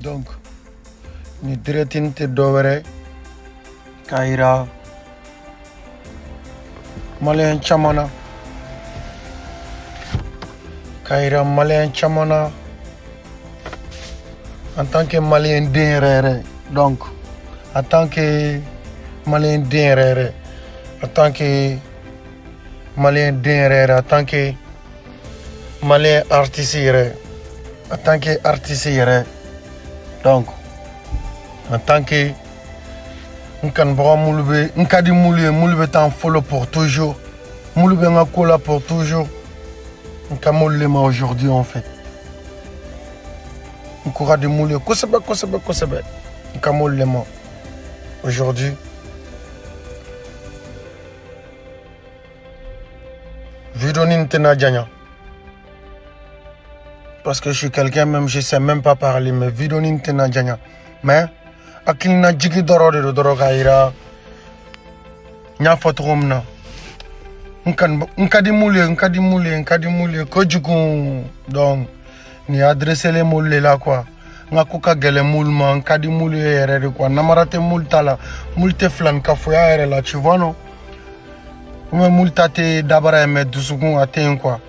Donc ni diretin te dowere kaira malien chamana kaira malien chamana en tant que malien d'erreur. Donc en tant que malien d'erreur, en tant que malien d'erreur, en tant que malien artiste, en tant que artiste. Donc en tant que nkadi moulube t'en follow pour toujours, moulube ngakola pour toujours, nkamolema aujourd'hui en fait. Nkora de moulé kosebe nkamolema aujourd'hui. Vidoni ntena djanya. Parce que je suis quelqu'un, même je sais même pas parler, mais vidoni ntena djanya. Mais akilina jigi doro de doro kaira nya fotromna nkadi moulé ko jugu. Donc ni adresser les moulé là quoi. Nga kuka gele moulma nkadi moulé yere quoi. Namarate moultala moulte flan kafoya yere là, tu vois non? Ou moultate dabara me dusukun aten quoi.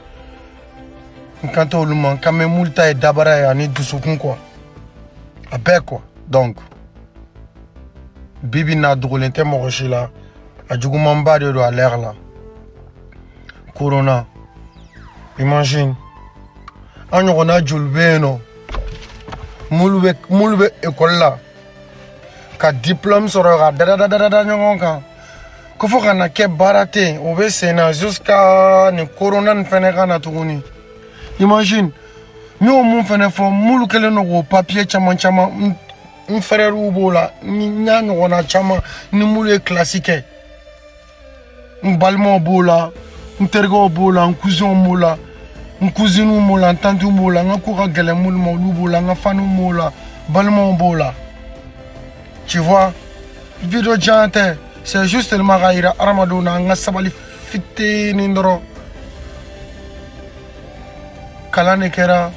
Nkanto luma kame moulta e dabara ya ni dusukun quoi. Abe quoi. Donc bibi na drôlente moroshi là. Adjugumamba de à l'air là. Corona. Imagine. On a julbeno. Moulbe école là. Ka diplôme sera dada nyonga. Kofo kana ke barate obe sena jusqu'à ni corona n'fene kana tuguni. Imagine. Nous mon fene fo moulu kele no papier chama un frère ubola ni nyano wana chama ni moulu classique. Un balmo bola, un tergo bola, un cousin mola, un cousin mola, un tante mola, un coura gale moula bola, un fan mola, balmo bola. Tu vois, vidéo jante, c'est juste le maraïra armadona, un sabali fité nindro. Kalane kera,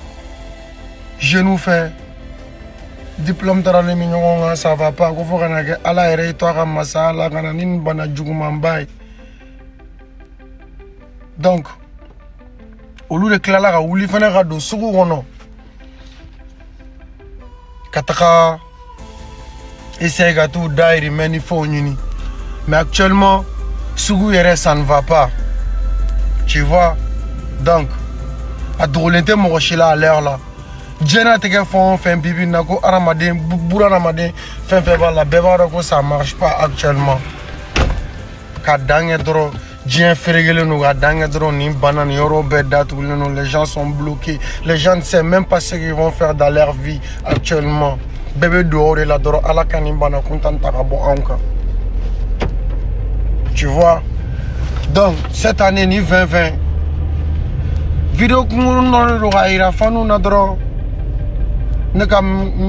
genou fait, diplôme de la mignon, ça va pas, faut qu'on ait à la erreur, toi, ramassa, la gananine, bana djougumambay. Donc, au lieu de clala, ou li fana do sugu wono. Kataka essaye tout d'ailleurs mais il faut une. Mais actuellement, sugu yere ça ne va pas. Tu vois? Donc, à drôlente morochila à l'heure là. Djena teke font fin bibi nako aramadin boura ramadin fin la bevara ko ça marche pas actuellement. Kadange dro Dien Ferregele nous a dingue drone, banane, yoro beda, les gens sont bloqués. Les gens ne savent même pas ce qu'ils vont faire dans leur vie actuellement. Bébé dehors et la doro, à la canibana, content tarabo anka. Tu vois? Donc, cette année, ni 2020, vidéo que nous avons fait, nous avons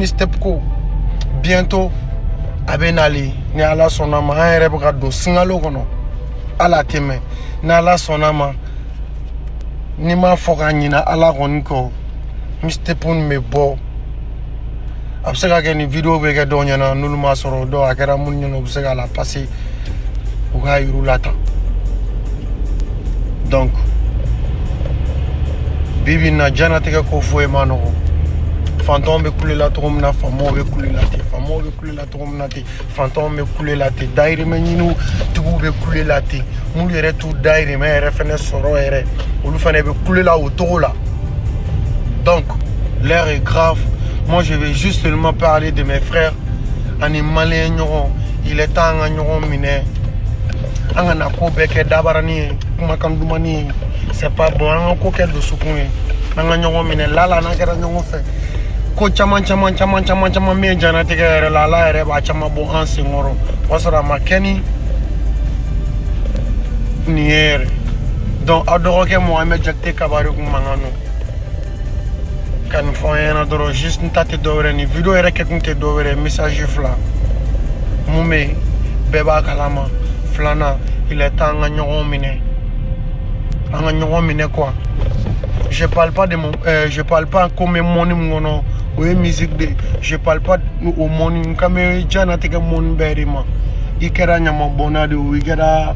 fait bientôt, Abenali, ni ala sonama, un rebogado, singalo kono. Ala teme na ala sonama ni ma foka nyina ala roniko mistepun me bo absega ke ni video be ke donya na nuluma soro do akera mun nyono absega la passer o ga yurulata. Donc bibi na jana teke ko fo mano fantôme be couler la trom na famo be couler la te famo be couler la trom na te fantôme be couler la te daire me nyinu tubu be couler la te mou yere tout daire me yere fene soro yere olu fene be couler la autour là. Donc l'air est grave. Moi je vais juste seulement parler de mes frères animalien nyoron. Il est temps à nyoron mine angana ko beke dabarani kuma kandumani c'est pas bon anga ko kel do sukuni nanga nyoron mine lala na kera nyoron fait ko chaman me jana tege la la ere ba chama bo an singoro wasara makeni niere donc adoro ke Mohamed Jakte Kabari ku mangano kan foyena doro juste ntate dowre ni video ere ke kunte dowre message fla mume beba kalama flana il est temps à nyoron mine quoi. Je parle pas de mon je parle pas comme mon ngono Oui, musique de. Je parle pas au monde. Comme Jana te mon berima. Ikera nyama bonade ou ikera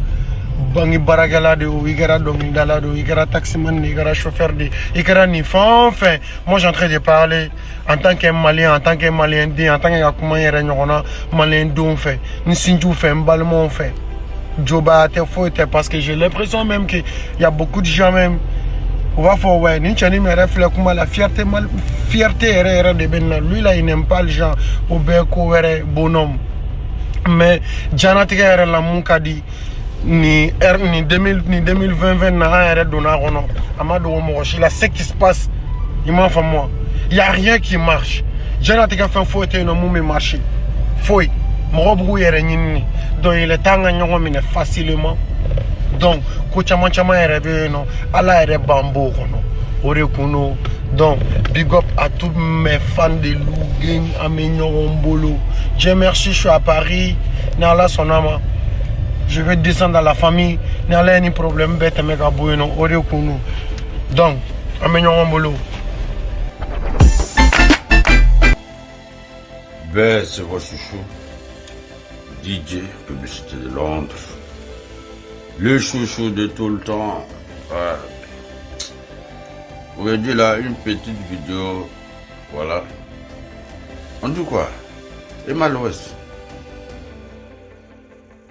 bangi baragala de ou ikera domindala de ou ikera taximan, ikera chauffeur de, ikera ni enfin. Moi, j'ai en train de parler en tant que Malien, en tant que Malien dit, en tant que Yakumayere Nyona, Malien don fait, Nsinju fait, Mbalmon fait. Joba te faute parce que j'ai l'impression même qu'il y a beaucoup de gens même. On va faire ouais, Ninchani me reflète comment la fierté de Ben. Lui là, il n'aime pas les gens au beko bonhomme. Mais Janatika yɛrɛ la mun ka di ni 2020 na an yɛrɛ donna kɔnɔ a ma dogo mɔgɔ si la ce qui se passe il m'a fait moi il y a rien qui marche Janatika fɛn foyi tɛ yen nɔ mun bɛ marcher foyi mɔgɔ b'u yɛrɛ ɲini donc il est temps an ka ɲɔgɔn minɛ facilement donc ko caman caman yɛrɛ bɛ yen nɔ ala yɛrɛ b'an b'o kɔnɔ o de kun do. Donc, big up à tous mes fans de Lougen, à mes Bolo. Dieu merci, je suis à Paris. Nala Sonama. Je vais descendre dans la famille. Nala any problème bête mega bueno. Ore Kunu. Donc, à mes Bolo. Ben, c'est votre chouchou. DJ, publicité de Londres. Le chouchou de tout le temps. Aujourd'hui là, une petite vidéo, voilà. On dit quoi? Emma Loès.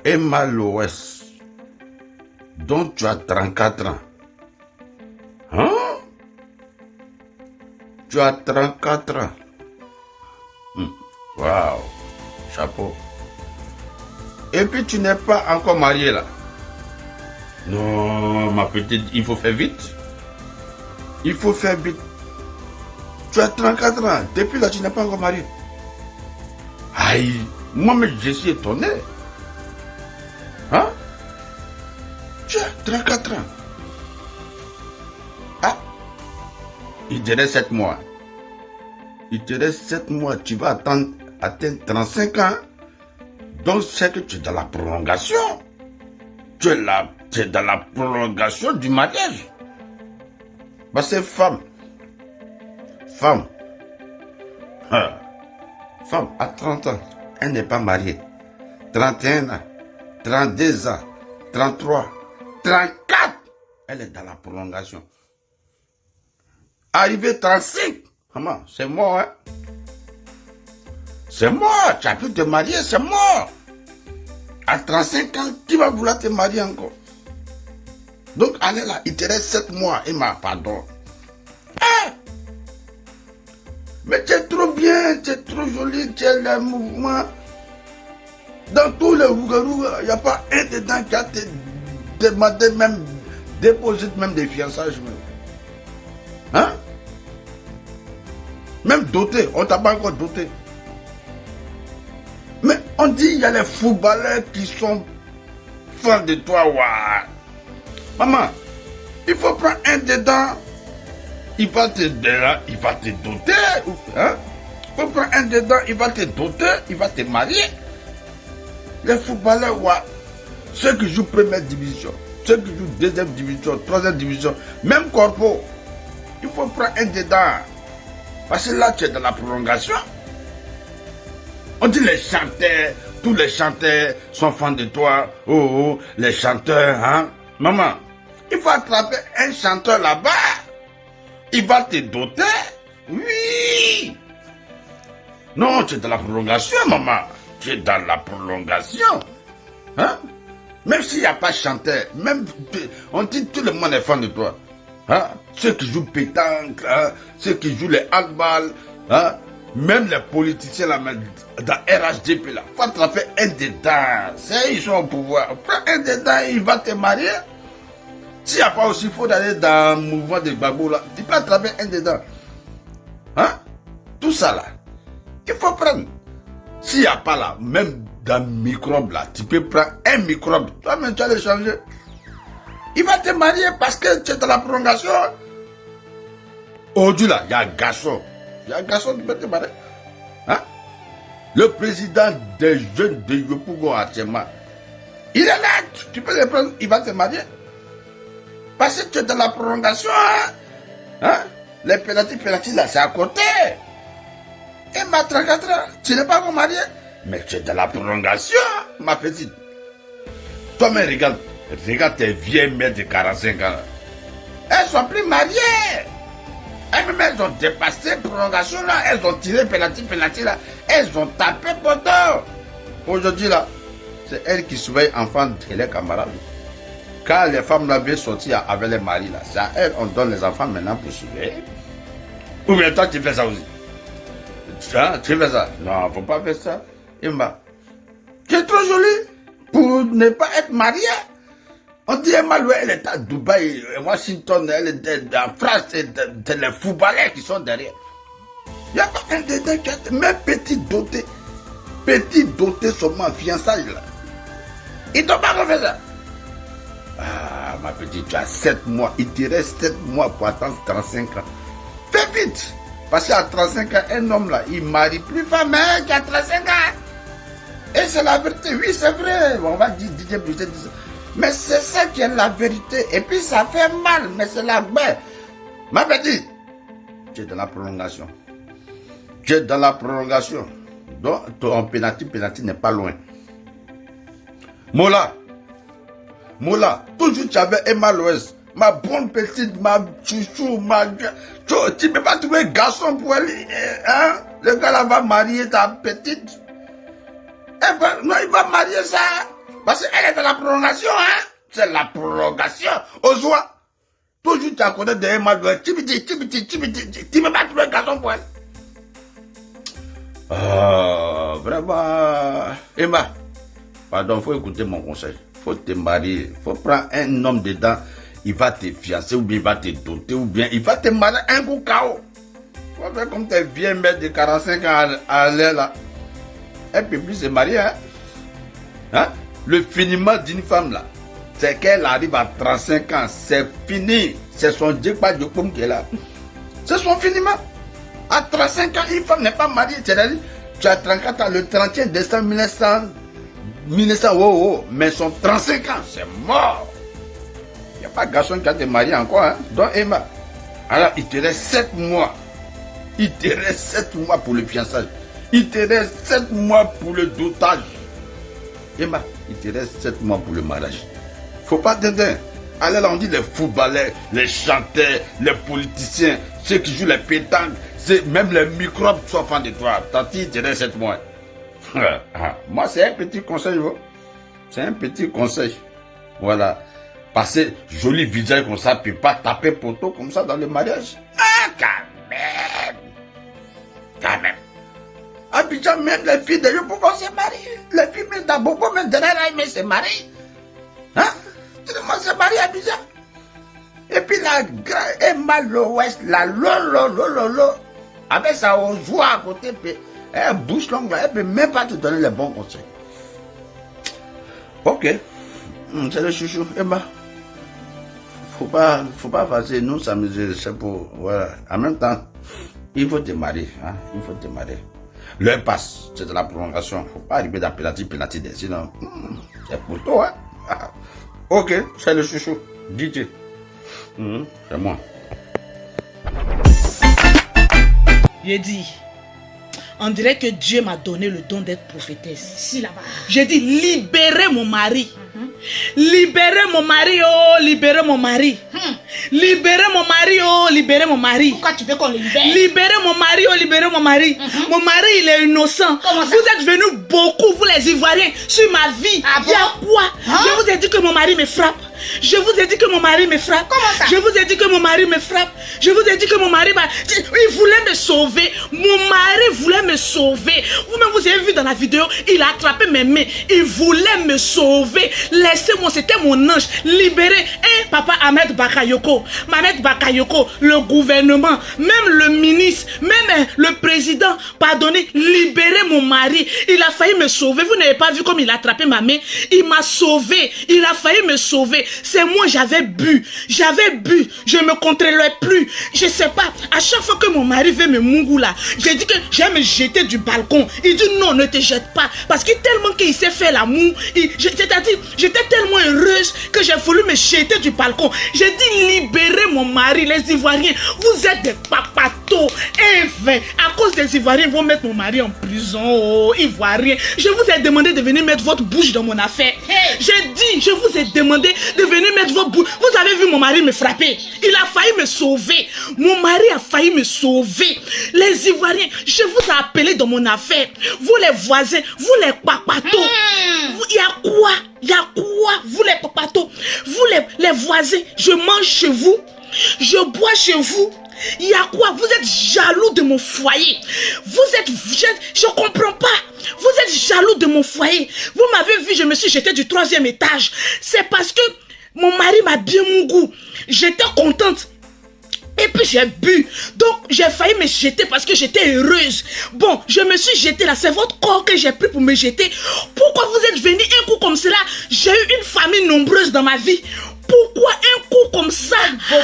Emma Loès. Donc tu as 34 ans. Hein? Tu as 34 ans. Waouh. Chapeau. Et puis tu n'es pas encore marié là. Non, ma petite, il faut faire vite. Il faut faire vite. Tu as 34 ans. Depuis là, tu n'es pas encore marié. Aïe, moi-même, je suis étonné. Hein? Tu as 34 ans. Ah, il te reste 7 mois. Il te reste 7 mois. Tu vas atteindre 35 ans. Donc, c'est que tu es dans la prolongation. Tu es dans la prolongation du mariage. Bah c'est femme à 30 ans, elle n'est pas mariée. 31 ans, 32 ans, 33, 34, elle est dans la prolongation. Arrivé 35, maman, c'est mort, hein. C'est mort, tu as pu te marier, c'est mort. À 35 ans, qui va vouloir te marier encore? Donc, allez là, il te reste 7 mois. Emma, pardon. Ah! Mais tu es trop bien, tu es trop jolie, tu as le mouvement. Dans tous les rougarous, il n'y a pas un dedans qui a te demandé même, déposé même des fiançages. Hein? Même doté, on t'a pas encore doté. Mais on dit il y a les footballeurs qui sont fans de toi, waouh. Maman, il faut prendre un dedans, il va te doter. Hein? Il faut prendre un dedans, il va te doter, il va te marier. Les footballeurs, ouais, ceux qui jouent première division, ceux qui jouent deuxième division, troisième division, même corpo, il faut prendre un dedans. Parce que là, tu es dans la prolongation. On dit les chanteurs, tous les chanteurs sont fans de toi. Oh, les chanteurs, hein? Maman, il faut attraper un chanteur là-bas. Il va te doter. Oui. Non, tu es dans la prolongation, maman. Tu es dans la prolongation. Hein? Même s'il n'y a pas de chanteur, même, on dit tout le monde est fan de toi. Hein? Ceux qui jouent pétanque, hein? Ceux qui jouent les handball, hein? Même les politiciens là, dans RHDP là, il faut attraper un dedans. Ils sont au pouvoir. Prends un dedans, il va te marier. S'il n'y a pas aussi, il faut aller dans le mouvement de Gbagbo là. Tu peux attraper un dedans. Hein? Tout ça là, il faut prendre. S'il n'y a pas là, même dans le microbe là, tu peux prendre un microbe. Toi-même, tu vas le changer. Il va te marier parce que tu es dans la prolongation. Aujourd'hui là, il y a un garçon. Il y a un garçon qui peut te marier. Hein? Le président des jeunes de Yopougon actuellement, il est là, tu peux le prendre, il va te marier. Parce que tu es dans la prolongation. Hein? Les pénalties là, c'est à côté. Et ma 34 ans, tu n'es pas encore marié? Mais tu es dans la prolongation, ma petite. Toi-même, regarde tes vieilles mères de 45 ans. Elles sont plus mariées. Elles-mêmes, elles ont dépassé la prolongation là. Elles ont tiré penalty là. Elles ont tapé poteau. Aujourd'hui là, c'est elles qui surveillent enfants et les camarades. Quand les femmes là veulent sortir avec les maris là, c'est à elles on donne les enfants maintenant pour surveiller. Ou bien toi tu fais ça aussi. Hein, tu fais ça? Non, faut pas faire ça. Emma, tu es trop jolie pour ne pas être mariée. On dit Emma, elle est à Dubaï, Washington, elle est en France, c'est les footballeurs qui sont derrière. Il n'y a pas un des deux, même petit doté seulement fiançailles là. Ils t'ont pas refait ça. Ah, ma petite, tu as 7 mois, il te reste 7 mois pour attendre 35 ans. Fais vite, parce qu'à 35 ans, un homme là, il marie plus femme hein, qui a 35 ans. Et c'est la vérité, oui c'est vrai, on va dire, mais c'est ça qui est la vérité. Et puis ça fait mal, mais c'est la guerre. Ma petite, tu es dans la prolongation. Tu es dans la prolongation. Donc ton penalty n'est pas loin. Mola, toujours tu avais Emma Loès, ma bonne petite, ma chouchou, tu ne peux pas trouver un garçon pour elle, hein? Le gars là va marier ta petite. Non, il va marier ça. Parce qu'elle est dans la prolongation, hein. C'est la prolongation. Ozoa, toujours tu as connu de Emma Loès, tu ne peux pas trouver un garçon pour elle. Ah, vraiment, Emma, pardon, faut écouter mon conseil. Faut te marier, faut prendre un homme dedans, il va te fiancer ou bien il va te doter ou bien il va te marier un coup KO. Faut faire comme tes vieilles mères de 45 ans à l'air là. Elle peut plus se marier, hein. Hein? Le finiment d'une femme là, c'est qu'elle arrive à 35 ans, c'est fini. C'est son Dieu pas de pomme qui est là. C'est son finiment. À 35 ans, une femme n'est pas mariée. C'est-à-dire, tu as 34 ans, le 31 décembre 1900, mais son 35 ans, c'est mort. Il n'y a pas de garçon qui a été marié encore, hein. Donc, Emma, alors il te reste 7 mois. Il te reste 7 mois pour le fiançage. Il te reste 7 mois pour le dotage. Emma, il te reste 7 mois pour le mariage. Faut pas t'aider. Alors là, on dit les footballeurs, les chanteurs, les politiciens, ceux qui jouent les pétanques, même les microbes sont fans de toi. Tanti, il te reste 7 mois. Moi, c'est un petit conseil. C'est un petit conseil. Voilà. Passer joli visage comme ça, puis pas taper poteau comme ça dans le mariage. Ah, quand même. Quand même. Abidjan, même les filles de Yopougon se marient. Les filles même d'Abobo, même de Reraïme se marient. Hein? Tout le monde se marie à Abidjan. Et puis la Emma Loès, la lolo. Avec sa joie à côté, elle bouche longue, elle ne peut même pas te donner les bons conseils. Ok. C'est le chouchou, Emma. Faut pas passer, nous s'amuser, c'est pour, voilà. En même temps, il faut te marier, hein. Il faut te marier. L'heure passe, c'est de la prolongation. Faut pas arriver dans penalty, sinon, c'est pour toi, hein. Ok, c'est le chouchou. DJ. C'est moi. J'ai dit, on dirait que Dieu m'a donné le don d'être prophétesse. Si là-bas. J'ai dit, libérez mon mari. Libérez mon mari, oh, libérez mon mari. Libérez mon mari, oh, libérez mon mari. Pourquoi tu veux qu'on le libère? Libérez mon mari, oh, libérez mon mari. Mon mari, il est innocent. Comment ça? Vous êtes venus beaucoup, vous les Ivoiriens, sur ma vie. Ah bon? Il y a quoi? Je vous ai dit que mon mari me frappe. Je vous ai dit que mon mari me frappe. Comment ça? Je vous ai dit que mon mari me frappe. Je vous ai dit que mon mari... Il voulait me sauver. Mon mari voulait me sauver. Vous-même, vous avez vu dans la vidéo, il a attrapé mes mains. Il voulait me sauver. Laissez-moi, c'était mon ange. Libéré. Et papa Ahmed Bakayoko, le gouvernement, même le ministre, même le président, pardonnez, libérez mon mari. Il a failli me sauver. Vous n'avez pas vu comme il a attrapé ma main? Il m'a sauvé. Il a failli me sauver. C'est moi, j'avais bu. Je me contrôlais plus. Je sais pas. À chaque fois que mon mari veut me mougou-là, j'ai dit que j'allais me jeter du balcon. Il dit non, ne te jette pas. Parce que tellement qu'il s'est fait l'amour, c'est-à-dire, j'étais tellement heureuse que j'ai voulu me jeter du balcon. J'ai dit libérez mon mari, les Ivoiriens. Vous êtes des papatos. c'est vrai. À cause des Ivoiriens, ils vont mettre mon mari en prison. Oh, Ivoiriens. Je vous ai demandé de venir mettre votre bouche dans mon affaire. Hey. J'ai dit, je vous ai demandé de venir mettre votre bouche. Vous avez vu mon mari me frapper. Il a failli me sauver. Mon mari a failli me sauver. Les Ivoiriens, je vous ai appelé dans mon affaire. Vous les voisins, vous les papatos. Il y a quoi? Il y a quoi? Vous les papatos, vous les voisins, je mange chez vous. Je bois chez vous. Il y a quoi? Vous êtes jaloux de mon foyer. Vous êtes... Je comprends pas. Vous êtes jaloux de mon foyer. Vous m'avez vu, je me suis jetée du 3e étage. C'est parce que mon mari m'a bien mon goût. J'étais contente. Et puis j'ai bu. Donc j'ai failli me jeter parce que j'étais heureuse. Bon, je me suis jetée là. C'est votre corps que j'ai pris pour me jeter. Pourquoi vous êtes venu un coup comme cela? J'ai eu une famille nombreuse dans ma vie. Pourquoi un coup comme ça?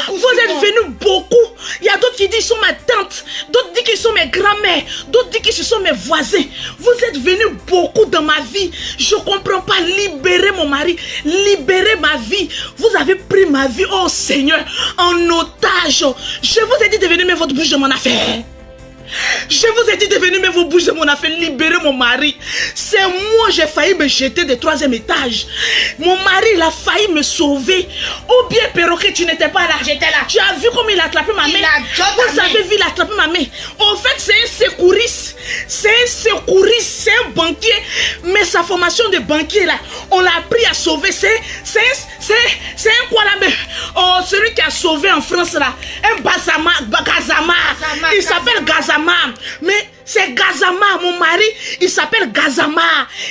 Vous êtes venus beaucoup. Il y a d'autres qui disent qu'ils sont ma tante. D'autres disent qu'ils sont mes grands-mères. D'autres disent que ce sont mes voisins. Vous êtes venus beaucoup dans ma vie. Je ne comprends pas. Libérez mon mari. Libérez ma vie. Vous avez pris ma vie, oh Seigneur, en otage. Je vous ai dit de venir mettre votre bouche dans mon affaire. Je vous ai dit de venir mettre vos bouches de mon affaire, libérer mon mari. C'est moi, j'ai failli me jeter du 3e étage. Mon mari, il a failli me sauver. Ou bien, perroquet, tu n'étais pas là. J'étais là. Tu as vu comment il a attrapé ma main? Vous avez vu, il a attrapé ma main. En fait, c'est un secouriste. C'est un secouriste, c'est un banquier. Mais sa formation de banquier, là, on l'a appris à sauver. C'est un quoi là, mais oh, celui qui a sauvé en France, là. Un Gazama. Il s'appelle Gazama. Mais c'est Gazama, mon mari, il s'appelle Gazama.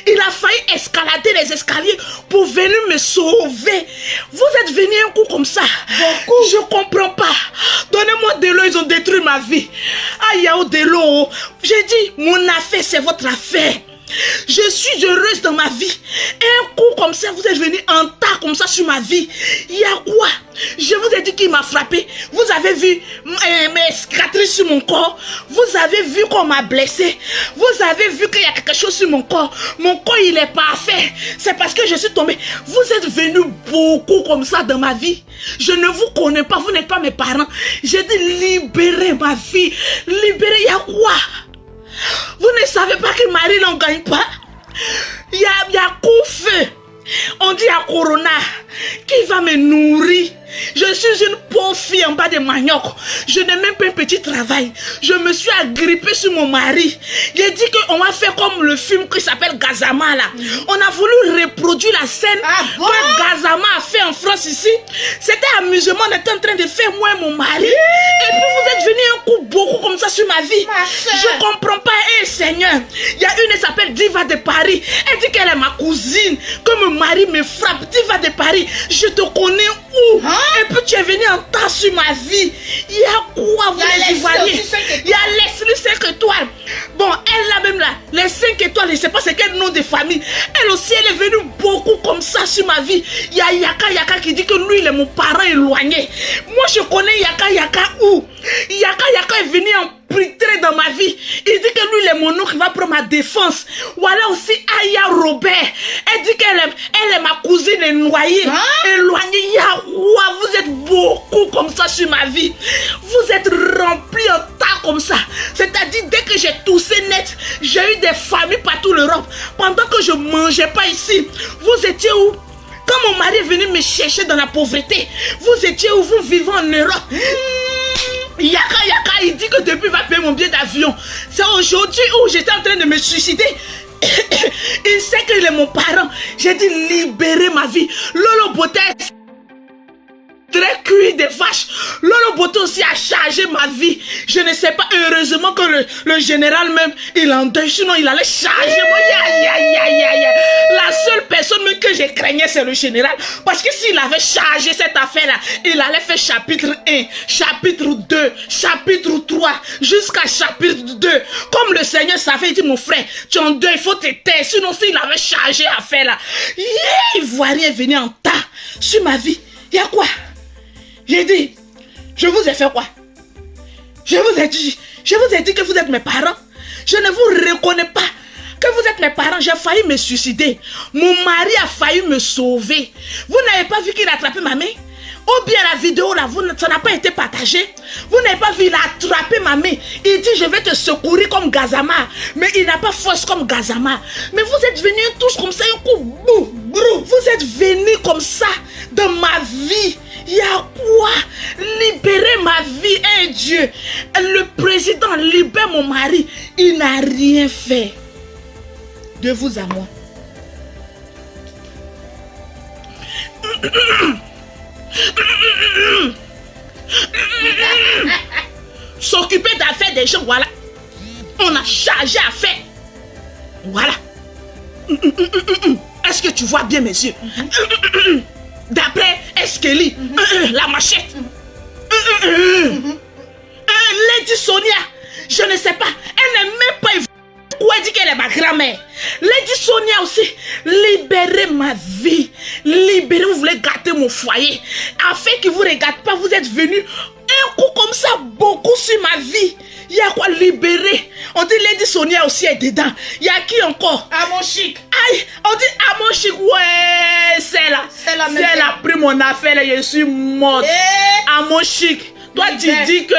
Il a failli escalader les escaliers pour venir me sauver. Vous êtes venu un coup comme ça. Beaucoup. Je comprends pas. Donnez-moi de l'eau, ils ont détruit ma vie. Aïe, de l'eau. J'ai dit, mon affaire, c'est votre affaire. Je suis heureuse dans ma vie. Un coup comme ça, vous êtes venu en tas comme ça sur ma vie. Il y a quoi? Je vous ai dit qu'il m'a frappé. Vous avez vu mes cicatrices sur mon corps. Vous avez vu qu'on m'a blessé. Vous avez vu qu'il y a quelque chose sur mon corps. Mon corps, il est parfait. C'est parce que je suis tombée. Vous êtes venus beaucoup comme ça dans ma vie. Je ne vous connais pas. Vous n'êtes pas mes parents. J'ai dit libérez ma vie. Libérez, il y a quoi? Vous ne savez pas que Marie n'en gagne pas? Il y a coup-feu. On dit à Corona qui va me nourrir. Je suis une pauvre fille en bas de manioc. Je n'ai même pas un petit travail. Je me suis agrippée sur mon mari. J'ai dit qu'on va faire comme le film qui s'appelle Gazama là. On a voulu reproduire la scène que Gazama a fait en France ici. C'était amusement. On était en train de faire moi et mon mari. Et puis vous êtes venu un coup beaucoup comme ça sur ma vie. Je comprends pas. Eh Seigneur, il y a une qui s'appelle Diva de Paris. Elle dit qu'elle est ma cousine. Que mon mari me frappe. Diva de Paris. Je te connais où? Et puis tu es venu en tas sur ma vie. Il y a quoi, vous les Ivoiriens? Il y a Leslie 5 étoiles. Bon, elle là même là, les 5 étoiles, je ne sais pas c'est quel nom de famille. Elle aussi, elle est venue beaucoup comme ça sur ma vie. Il y a Yaka qui dit que lui, il est mon parent éloigné. Moi, je connais Yaka où? Yaka est venu en prêter dans ma vie. Il dit que lui, il est mon oncle qui va prendre ma défense. Voilà aussi Aya Robert. Elle dit qu'elle est ma cousine noyée. Éloignée. Vous êtes beaucoup comme ça sur ma vie. Vous êtes remplis en tas comme ça. C'est-à-dire, dès que j'ai toussé net, j'ai eu des familles partout l'Europe. Pendant que je ne mangeais pas ici, vous étiez où? Quand mon mari est venu me chercher dans la pauvreté, vous étiez où? Vous vivez en Europe. Yaka, il dit que depuis il va payer mon billet d'avion. C'est aujourd'hui où j'étais en train de me suicider. Il sait qu'il est mon parent. J'ai dit libérer ma vie. Lolo Boté, très cuit des vaches. Lolo Boté aussi a chargé ma vie. Je ne sais pas, heureusement que le général même, il en deuil. Sinon, il allait charger moi. La seule personne même que je craignais, c'est le général. Parce que s'il avait chargé cette affaire-là, il allait faire chapitre 1, chapitre 2, chapitre 3, jusqu'à chapitre 2. Comme le Seigneur savait, il dit, mon frère, tu es en deuil, il faut te taire. Sinon, s'il avait chargé l'affaire-là, Ivoirien est venu en tas sur ma vie. Il y a quoi? J'ai dit, je vous ai fait quoi? Je vous ai dit que vous êtes mes parents. Je ne vous reconnais pas que vous êtes mes parents. J'ai failli me suicider. Mon mari a failli me sauver. Vous n'avez pas vu qu'il a attrapé ma main? Ou bien la vidéo là, ça n'a pas été partagé. Vous n'avez pas vu, il a attrapé ma main. Il dit, je vais te secourir comme Gazama. Mais il n'a pas force comme Gazama. Mais vous êtes venus tous comme ça, un coup, vous êtes venus comme ça dans ma vie. Il y a quoi? Libérer ma vie, hein, Dieu. Le président libère mon mari. Il n'a rien fait. De vous à moi. S'occuper d'affaires des gens, voilà. On a chargé à faire. Voilà. Est-ce que tu vois bien mes yeux? D'après Eskelly, la machette. Lady Sonia, je ne sais pas. Elle n'est même pas quoi dit qu'elle est ma grand-mère. Lady Sonia aussi, libérez ma vie. Libérez, vous voulez gâter mon foyer. Afin qu'il ne vous regarde pas, vous êtes venu un coup comme ça, beaucoup sur ma vie. Il y a quoi libérer? On dit Lady Sonia aussi est dedans. Il y a qui encore? Amon Chic. Aïe, on dit Amon Chic. Ouais, c'est là. C'est elle a pris mon affaire, là, je suis morte. Amon Chic. Toi, tu dis que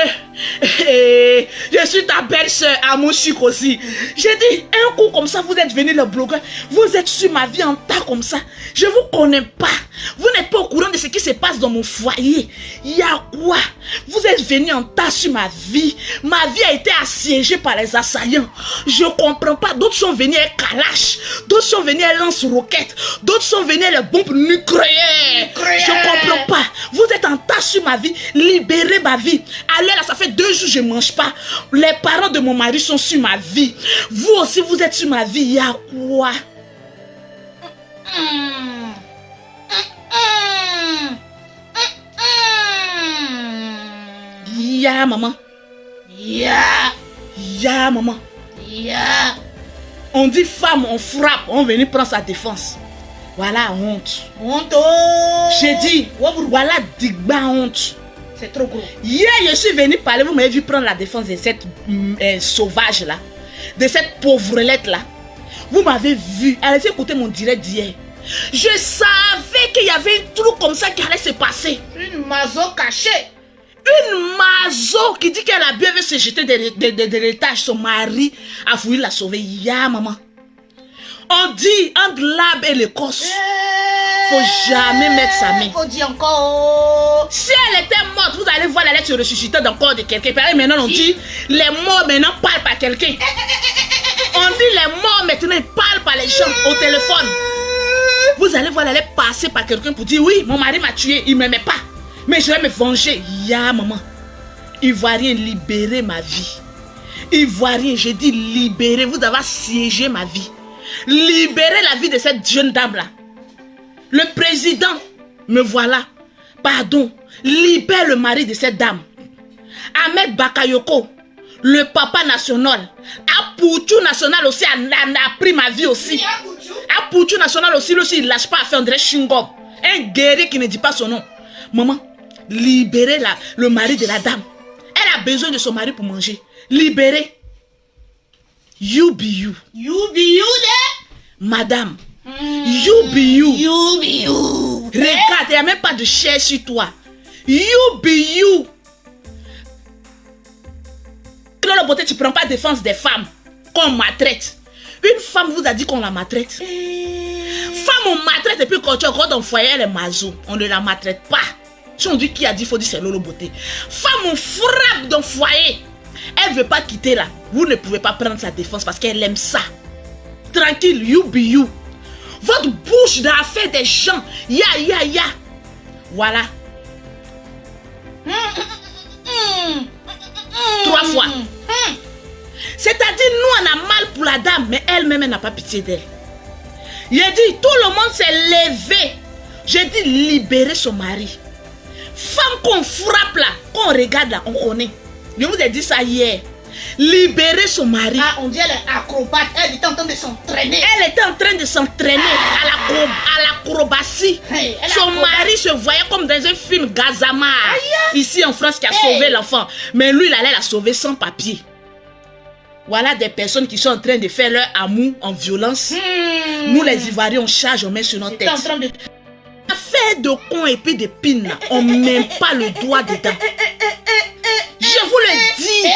je suis ta belle-sœur, Amon Chic aussi. J'ai dit, un coup comme ça, vous êtes venu le blogueur. Vous êtes sur ma vie en tas comme ça. Je ne vous connais pas. Vous n'êtes pas au courant de ce qui se passe dans mon foyer. Il y a quoi? Vous êtes venu en tas sur ma vie. Ma vie a été assiégée par les assaillants. Je ne comprends pas. D'autres sont venus avec Kalash. D'autres sont venus avec lance-roquettes. D'autres sont venus avec les bombes nucléaires. Je ne comprends pas. Vous êtes en tas sur ma vie. Libérez ma vie. Alors là, ça fait 2 jours que je ne mange pas. Les parents de mon mari sont sur ma vie. Vous aussi, vous êtes sur ma vie. Il y a quoi? Ya maman. Ya maman. On dit femme, on frappe, on vient prendre sa défense. Voilà honte. J'ai dit, voilà digba honte. C'est trop gros. Hier, je suis venu parler, vous m'avez vu prendre la défense de cette sauvage là, de cette pauvrelette là. Vous m'avez vu, allez écouter mon direct d'hier. Je savais qu'il y avait un truc comme ça qui allait se passer. Une mazo cachée. Une mazo qui dit qu'elle a bien vu se jeter de l'étage. Son mari a voulu la sauver. Ya maman. On dit entre l'arbre et l'écorce. Faut jamais mettre sa main. Faut dire encore. Si elle était morte, vous allez voir la lettre se ressusciter dans le corps de quelqu'un. Maintenant on dit les morts maintenant parlent par quelqu'un. On dit les morts maintenant ils parlent par les gens au téléphone. Vous allez voir la lettre passer par quelqu'un pour dire oui, mon mari m'a tué, il ne m'aimait pas. Mais je vais me venger. Ya maman. Ivoirien, libérez ma vie. Ivoirien, j'ai dit libérez. Vous avez assiégé ma vie. Libérez la vie de cette jeune dame là. Le président, me voilà. Pardon. Libère le mari de cette dame. Ahmed Bakayoko, le papa national. Apoutou national aussi a pris ma vie aussi. Apoutou national aussi, il ne lâche pas à faire André Shingom. Un guerrier qui ne dit pas son nom. Maman, libérez le mari de la dame. Elle a besoin de son mari pour manger. Libérez. You be you. You be you there. Madame. You be you. You be you. Regarde, il n'y a même pas de chair sur toi. You be you. Dans la beauté, tu ne prends pas défense des femmes qu'on maltraite. Une femme vous a dit qu'on la maltraite. Femme, on maltraite et puis quand tu rentres dans le foyer, elle est mazou. On ne la maltraite pas. Si on dit qui a dit, il faut dire c'est Lolo Beauté. Femme, on frappe dans le foyer. Elle ne veut pas quitter là. Vous ne pouvez pas prendre sa défense parce qu'elle aime ça. Tranquille, you be you. Votre bouche dans l'affaire des gens. Ya. Voilà. 3 fois. C'est-à-dire, nous, on a mal pour la dame, mais elle-même, elle n'a pas pitié d'elle. Il a dit, tout le monde s'est levé. J'ai dit, libérer son mari. Femme qu'on frappe là, qu'on regarde là, on connaît. Je vous ai dit ça hier. Libérer son mari. Ah, on dit elle est acrobate. Elle était en train de s'entraîner. Elle était en train de s'entraîner à l'acrobatie. Son mari se voyait comme dans un film Gazama. Ici en France qui a sauvé l'enfant. Mais lui, il allait la sauver sans papier. Voilà des personnes qui sont en train de faire leur amour en violence. Nous, les Ivoiriens, on charge, on met sur notre tête. En train de... Affaire tête de con et puis de pine, là, on ne met pas le doigt dedans. Je vous le dis.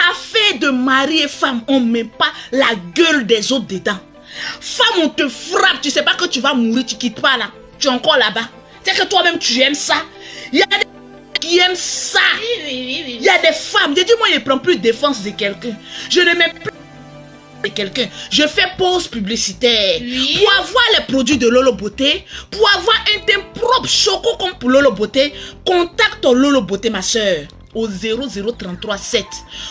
Affaire de mari et femme, on ne met pas la gueule des autres dedans. Femme, on te frappe, tu sais pas que tu vas mourir, tu quittes pas là. Tu es encore là-bas. C'est que toi-même, tu aimes ça. Il y a des qui aiment ça. Oui. Il y a des femmes, dis moi, je ne prends plus défense de quelqu'un. Je ne mets plus de quelqu'un. Je fais pause publicitaire. Oui. Pour avoir les produits de Lolo Beauté, pour avoir un teint propre choco comme pour Lolo Beauté, contacte Lolo Beauté, ma soeur. Au 0033 7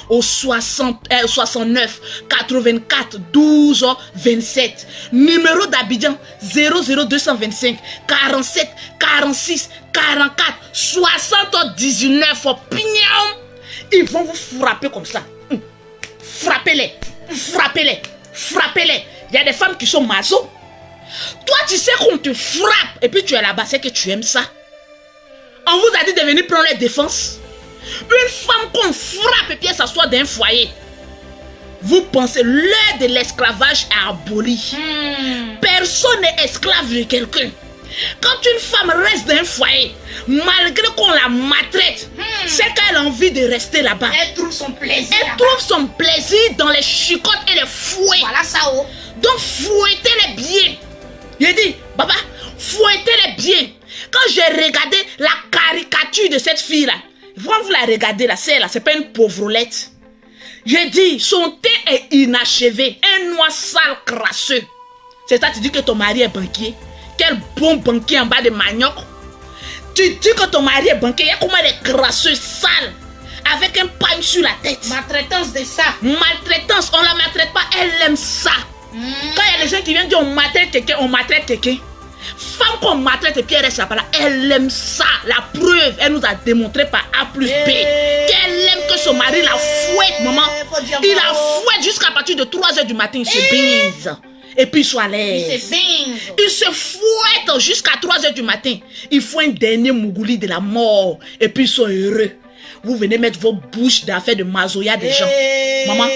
au 69 84 12 27 numéro d'Abidjan 00225 47 46 44 79 pignon. Ils vont vous frapper comme ça. Frappez-les. Il y a des femmes qui sont maso. Toi tu sais qu'on te frappe et puis tu es là-bas, c'est que tu aimes ça. On vous a dit de venir prendre les défenses. Une femme qu'on frappe et puis elle s'assoit dans un foyer. Vous pensez l'heure de l'esclavage est abolie. Personne n'est esclave de quelqu'un. Quand une femme reste dans un foyer, malgré qu'on la maltraite, c'est qu'elle a envie de rester là-bas. Elle trouve son plaisir. Elle trouve son plaisir dans les chicottes et les fouets. Voilà ça, oh. Donc fouettez-les bien. J'ai dit, papa, fouettez-les bien. Quand j'ai regardé la caricature de cette fille-là, vous la regardez là, c'est pas une pauvrolette. J'ai dit, son teint est inachevé, un noir sale crasseux. C'est ça, tu dis que ton mari est banquier. Quel bon banquier en bas de manioc. Tu dis que ton mari est banquier, il y a comment des crasseux sales, avec un pagne sur la tête. Maltraitance de ça. Maltraitance, on la maltraite pas, elle aime ça. Quand il y a des gens qui viennent dire on maltraite quelqu'un, Femme qu'on maltraite et puis elle reste là, elle aime ça. La preuve, elle nous a démontré par A plus B qu'elle aime que son mari la fouette, maman. Il la fouette jusqu'à partir de 3h du matin, il se bise. Et puis il soit à l'aise. Il se fouette jusqu'à 3h du matin. Il faut un dernier mougouli de la mort. Et puis ils sont heureux. Vous venez mettre vos bouches d'affaires de mazoya des gens. Maman,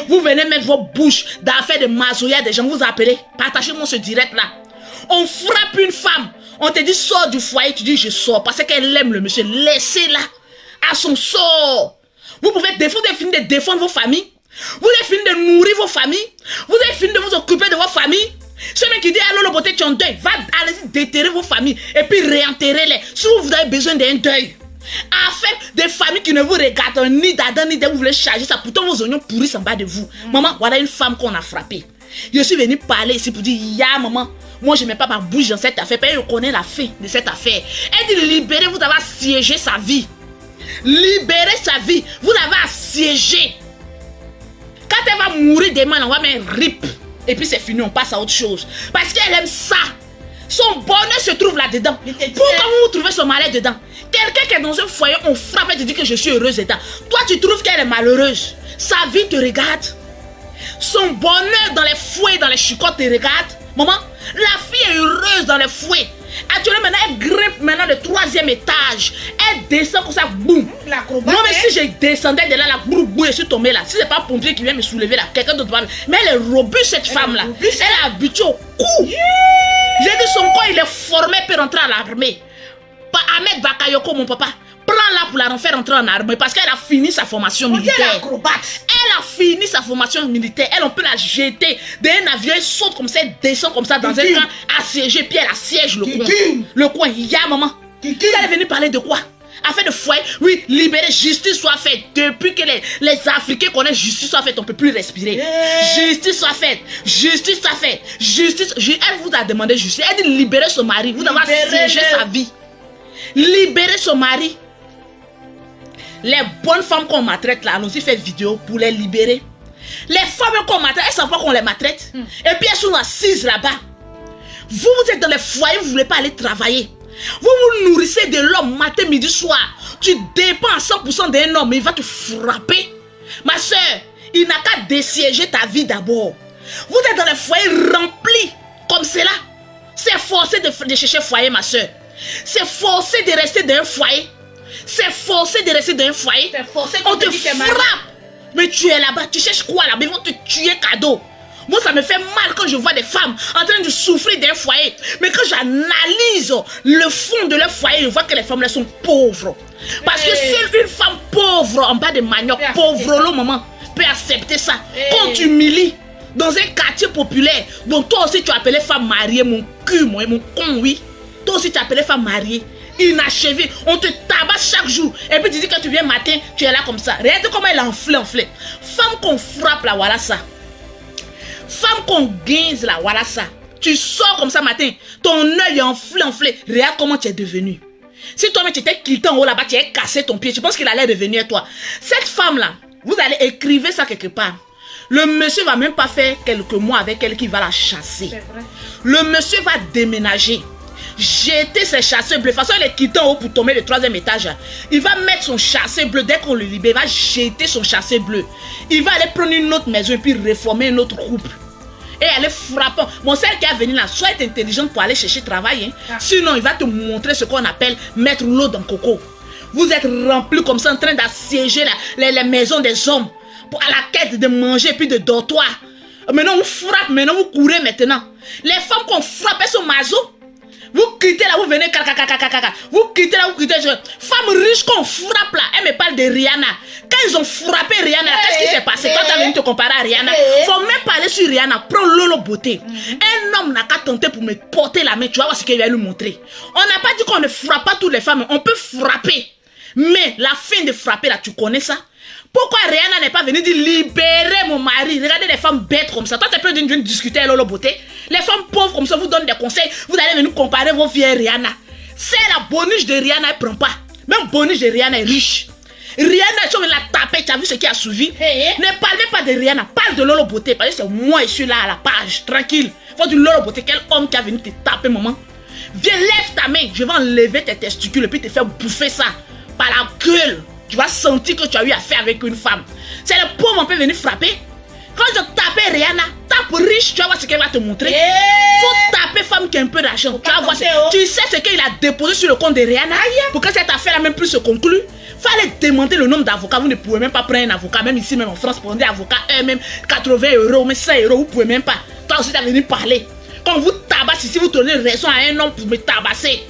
vous venez mettre vos bouches d'affaires de mazoya des gens. Vous appelez, partagez-moi ce direct là. On frappe une femme, on te dit sors du foyer, tu dis je sors parce qu'elle aime le monsieur, laissez-la à son sort. Vous pouvez finir de défendre vos familles, vous avez fini de nourrir vos familles, vous avez fini de vous occuper de vos familles. Celui qui dit allô le beauté tu es en deuil, va allez-y déterrer vos familles et puis réenterrer-les si vous avez besoin d'un deuil. Afin des familles qui ne vous regardent ni d'Adam ni de vous voulez charger ça, pourtant vos oignons pourrissent en bas de vous. Maman, voilà une femme qu'on a frappée. Je suis venu parler ici pour dire, ya maman, moi je ne mets pas ma bouche dans cette affaire, parce que je connais la fin de cette affaire. Elle dit, libérez, vous avez assiégé sa vie. Libérez sa vie, vous avez assiégé. Quand elle va mourir demain, on va mettre un rip. Et puis c'est fini, on passe à autre chose. Parce qu'elle aime ça. Son bonheur se trouve là-dedans. Pourquoi vous trouvez son malheur dedans? Quelqu'un qui est dans un foyer, on frappe et te dit que je suis heureuse dedans. Toi, tu trouves qu'elle est malheureuse. Sa vie te regarde. Son bonheur dans les fouets, dans les chicottes te regarde. Maman, la fille est heureuse dans les fouets. Actuellement, maintenant, elle grimpe maintenant le 3e étage. Elle descend comme ça, boum. Moi, mais si je descendais de là, la boum, boum, je suis tombée là. Si c'est pas un pompier qui vient me soulever là, quelqu'un d'autre va. Mais elle est robuste, cette femme-là. Elle est habituée au coup. J'ai dit, son corps, il est formé pour rentrer à l'armée. Ahmed Bakayoko, mon papa, prends-la pour la faire rentrer en armée parce qu'elle a fini sa formation militaire. Elle a fini sa formation militaire. Elle, on peut la jeter d'un avion, elle saute comme ça, elle descend comme ça dans un camp assiégé, puis elle assiège le coin. Le coin, il y a maman. Vous allez venir parler de quoi? Afin de foyer, oui, libérer, justice soit faite. Depuis que les Africains connaissent justice soit faite, on ne peut plus respirer. Justice soit faite, justice soit faite, justice. Elle vous a demandé justice. Elle dit libérer son mari. Vous avez assiégé sa vie. Libérer son mari. Les bonnes femmes qu'on maltraite là, allons-y faire vidéo pour les libérer. Les femmes qu'on maltraite, elles savent pas qu'on les maltraite. Et puis elles sont assises là-bas. Vous êtes dans les foyers, vous ne voulez pas aller travailler. Vous vous nourrissez de l'homme matin, midi, soir. Tu dépends à 100% d'un homme, il va te frapper. Ma soeur, il n'a qu'à dessiéger ta vie d'abord. Vous êtes dans les foyers remplis comme cela. C'est forcé de chercher foyer, ma soeur. C'est forcé de rester dans un foyer. C'est forcé de rester dans un foyer. On te frappe. Mais tu es là-bas, tu cherches quoi là-bas? Ils vont te tuer cadeau. Moi, ça me fait mal quand je vois des femmes en train de souffrir d'un foyer. Mais quand j'analyse le fond de leur foyer, je vois que les femmes-là sont pauvres. Parce que seule une femme pauvre en bas de manioc, pauvre le moment, peut accepter ça. Quand tu humilies dans un quartier populaire, dont toi aussi tu appelais femme mariée, mon cul, mon con, oui. Toi aussi tu appelais femme mariée. Inachevé, on te tabasse chaque jour. Et puis tu dis que tu viens matin, tu es là comme ça. Regarde comment elle enflé. Femme qu'on frappe là, voilà ça. Femme qu'on guinze là, voilà ça. Tu sors comme ça matin, ton œil est enflé. Regarde comment tu es devenu. Si toi-même tu étais quitté en haut là-bas, tu as cassé ton pied, tu penses qu'il allait revenir toi. Cette femme là, vous allez écrire ça quelque part. Le monsieur va même pas faire quelques mois avec elle qui va la chasser. Le monsieur va déménager. Jeter ses chasseurs bleus. De toute façon, il est quitté en haut pour tomber le 3e étage. Il va mettre son chasseur bleu. Dès qu'on le libère, il va jeter son chasseur bleu. Il va aller prendre une autre maison et puis réformer une autre couple. Et elle est frappante. Mon celle qui est venu là, sois intelligente pour aller chercher travail. Hein. Sinon, il va te montrer ce qu'on appelle mettre l'eau dans le coco. Vous êtes remplis comme ça en train d'assiéger les maisons des hommes à la quête de manger et puis de dortoir. Maintenant, vous frappez, maintenant vous courez maintenant. Les femmes qu'on frappe, elles sont mazo. Vous quittez là, vous venez, vous quittez là, vous quittez. Femme riche qu'on frappe là, elle me parle de Rihanna. Quand ils ont frappé Rihanna, qu'est-ce qui s'est passé? Quand tu as venu te comparer à Rihanna, faut même parler sur Rihanna, prends Lolo Beauté. Un homme n'a qu'à tenter pour me porter la main, tu vas voir ce qu'il va lui montrer. On n'a pas dit qu'on ne frappe pas toutes les femmes, on peut frapper. Mais la fin de frapper là, tu connais ça? Pourquoi Rihanna n'est pas venue dire libérer mon mari? Regardez les femmes bêtes comme ça. Toi, tu peux venir discuter à Lolo Beauté. Les femmes pauvres comme ça vous donnent des conseils. Vous allez venir comparer vos filles à Rihanna. C'est la boniche de Rihanna, elle prend pas. Même boniche de Rihanna est riche. Rihanna, tu vas la taper, tu as vu ce qui a suivi? Ne parlez pas de Rihanna, parle de Lolo Beauté. Parce que c'est moi, je suis là à la page, tranquille. Faut du Lolo Beauté, quel homme qui a venu te taper, maman? Viens, lève ta main, je vais enlever tes testicules et puis te faire bouffer ça par la gueule. Tu vas sentir que tu as eu affaire avec une femme. C'est le pauvre, on peut venir frapper. Quand je tape Rihanna, tape riche, tu vas voir ce qu'elle va te montrer. Faut taper femme qui a un peu d'argent. Tu vas voir tu sais ce qu'il a déposé sur le compte de Rihanna pour que cette affaire-là même plus se conclue. Fallait demander le nombre d'avocats. Vous ne pouvez même pas prendre un avocat. Même ici, même en France, prendre des avocats, même 80 €, mais 100 €, vous ne pouvez même pas. Toi aussi, tu as venu parler. Quand vous tabassez ici, vous donnez raison à un homme pour me tabasser.